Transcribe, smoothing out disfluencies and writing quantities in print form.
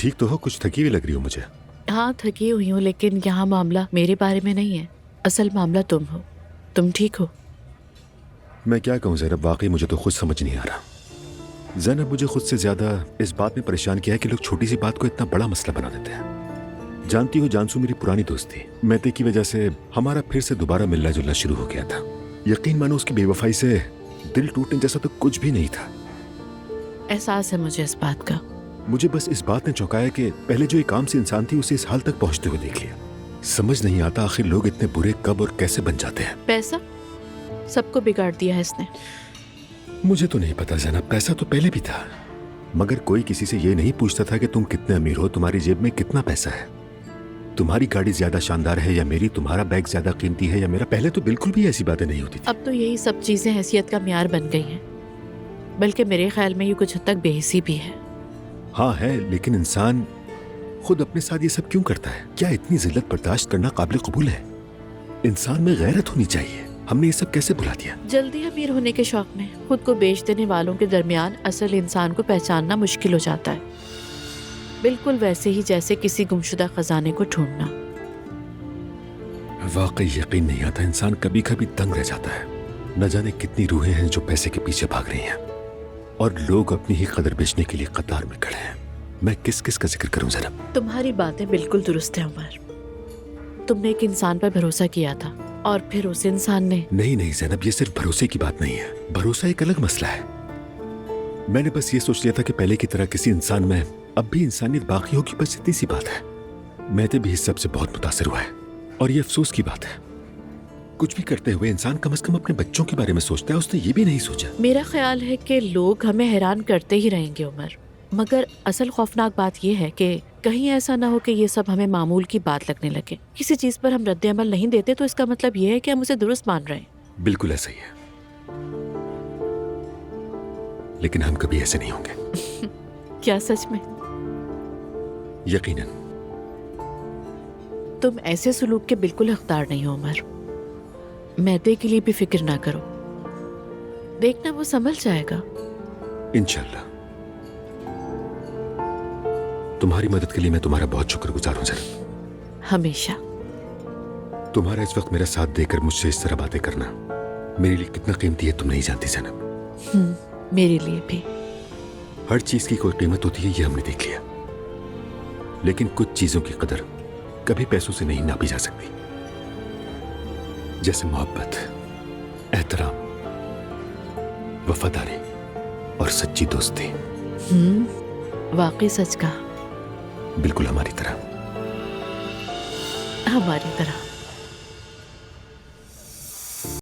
ठीक तो हो? कुछ थकी हुई लग रही हो मुझे। हाँ थकी हुई हूँ, लेकिन यहाँ मामला मेरे बारे में नहीं है, असल मामला तुम हो। तुम ठीक हो? मैं क्या कहूँ ज़ैनब, वाकई मुझे तो खुद समझ नहीं आ रहा। ज़ैनब, मुझे खुद से ज्यादा इस बात में परेशान किया है कि लोग छोटी सी बात को इतना बड़ा मसला बना देते हैं। जानती हो, जानसू मेरी पुरानी दोस्त थी। मैते की वजह से हमारा फिर से दोबारा मिलना जुलना शुरू हो गया था। यकीन मानो, उसकी बेवफाई से दिल टूटने जैसा तो कुछ भी नहीं था। एहसास है मुझे इस बात का। मुझे बस इस बात ने चौंकाया कि पहले जो एक आम सी इंसान थी, उसे इस हाल तक पहुंचते हुए देख लिया। समझ नहीं आता आखिर लोग इतने बुरे कब और कैसे बन जाते हैं। पैसा सबको बिगाड़ दिया है इसने। मुझे तो नहीं पता ज़ैनब, पैसा तो पहले भी था, मगर कोई किसी से ये नहीं पूछता था कि तुम कितने अमीर हो, तुम्हारी जेब में कितना पैसा है, तुम्हारी गाड़ी ज्यादा शानदार है या मेरी, तुम्हारा बैग ज्यादा कीमती है या मेरा। पहले तो बिल्कुल भी ऐसी बातें नहीं होती थी। अब तो यही सब चीजें हैसियत का म्यार बन गई हैं, बल्कि मेरे ख्याल में ये कुछ हद तक बेहिसी भी है। हाँ है, लेकिन इंसान खुद अपने साथ ये सब क्यों करता है? क्या इतनी जिल्लत बर्दाश्त करना काबिल कबूल है? इंसान में गैरत होनी चाहिए। हमने ये सब कैसे भुला दिया? जल्दी अमीर होने के शौक में खुद को बेच देने वालों के दरमियान असल इंसान को पहचानना मुश्किल हो जाता है, बिल्कुल वैसे ही जैसे किसी गुमशुदा खजाने को ढूंढना। वाकई यकीन नहीं आता, इंसान कभी कभी दंग रह जाता है। न जाने कितनी रूहें हैं जो पैसे के पीछे भाग रही हैं, और लोग अपनी ही कदर बेचने के लिए कतार में खड़े हैं। मैं किस किस का जिक्र करूं जरा? तुम्हारी बातें बिल्कुल दुरुस्त है उमर। तुमने एक इंसान पर भरोसा किया था और फिर उस इंसान ने। नहीं नहीं ज़ैनब, ये सिर्फ भरोसे की बात नहीं है। भरोसा एक अलग मसला है। मैंने बस ये सोच लिया था कि पहले की तरह किसी इंसान में अब भी इंसानियत बाकी होगी, बस इतनी सी बात है। मैते भी इस सब से बहुत मुतासिर हुआ है, और ये अफसोस की बात है। कुछ भी करते हुए इंसान कम से कम अपने बच्चों के बारे में सोचता है, उसने ये भी नहीं सोचा। मेरा ख्याल है कि लोग हमें हैरान करते ही रहेंगे उमर, मगर असल खौफनाक बात यह है कि कहीं ऐसा ना हो कि ये सब हमें मामूल की बात लगने लगे। किसी चीज पर हम रद्द अमल नहीं देते तो इसका मतलब ये है कि हम उसे दुरुस्त मान रहे हैं। बिल्कुल ऐसा ही है, लेकिन हम कभी ऐसे नहीं होंगे। क्या सच में? यकीनन। तुम ऐसे सुलूक के बिल्कुल हकदार नहीं हो उमर। मैदे के लिए भी फिक्र ना करो, देखना वो संभल जाएगा इंशाल्लाह। तुम्हारी मदद के लिए मैं तुम्हारा बहुत शुक्रगुजार हूं ज़ैनब। हमेशा। तुम्हारा इस वक्त मेरा साथ देकर मुझसे इस तरह बातें करना मेरे लिए कितना कीमती है तुम नहीं जानती ज़ैनब। मेरे लिए भी। हर चीज की कोई कीमत होती है, ये हमने देख लिया, लेकिन कुछ चीजों की कदर कभी पैसों से नहीं नापी जा सकती, जैसे मोहब्बत, एहतराम, वफादारी और सच्ची दोस्ती। वाकई सच कहा। बिल्कुल हमारी तरह। हमारी तरह।